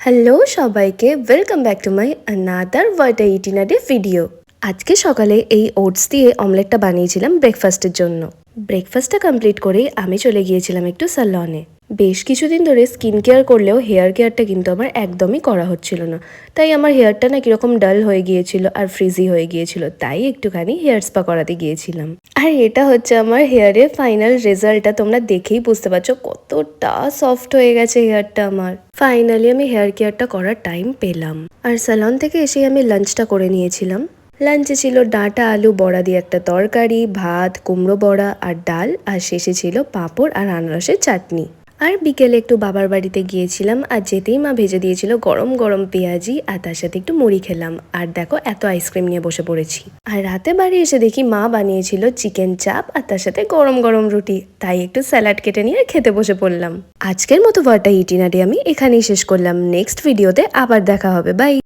Hello সবাইকে, welcome back to my another water itinerary video. আজকে সকালে এই ওটস দিয়ে অমলেটটা বানিয়েছিলাম ব্রেকফাস্টের জন্য। ব্রেকফাস্টটা কমপ্লিট করেই আমি চলে গিয়েছিলাম একটু স্যালনে। বেশ কিছুদিন ধরে স্কিন কেয়ার করলেও হেয়ার কেয়ারটা কিন্তু আমার একদমই করা হচ্ছিল না। তাই আমার হেয়ারটা না কিরকম ডাল হয়ে গিয়েছিল আর ফ্রিজি হয়ে গিয়েছিল, তাই একটুখানি হেয়ার স্পা করাতে গিয়েছিলাম। আর এটা হচ্ছে আমার হেয়ারের ফাইনাল রেজাল্টটা। তোমরা দেখেই বুঝতে পারছো কতটা সফট হয়ে গেছে হেয়ারটা আমার। ফাইনালি আমি হেয়ার কেয়ারটা করার টাইম পেলাম। আর স্যালন থেকে এসে আমি লাঞ্চটা করে নিয়েছিলাম। লাঞ্চে ছিল ডাঁটা আলু বড়া দিয়ে একটা তরকারি, ভাত, কুমড়ো বড়া আর ডাল, আর শেষে ছিল পাঁপড় আর আনারসের চাটনি। আর বিকেলে একটু বাবার বাড়িতে গিয়েছিলাম, আর যেতেই মা ভেজে দিয়েছিল গরম গরম পেঁয়াজি, আর তার সাথে একটু মুড়ি খেলাম। আর দেখো এত আইসক্রিম নিয়ে বসে পড়েছি। আর রাতে বাড়ি এসে দেখি মা বানিয়েছিল চিকেন চাপ আর তার সাথে গরম গরম রুটি, তাই একটু স্যালাড কেটে নিয়ে খেতে বসে পড়লাম। আজকের মতো ওয়াটার ইটিনারি আমি এখানেই শেষ করলাম। নেক্সট ভিডিওতে আবার দেখা হবে। বাই।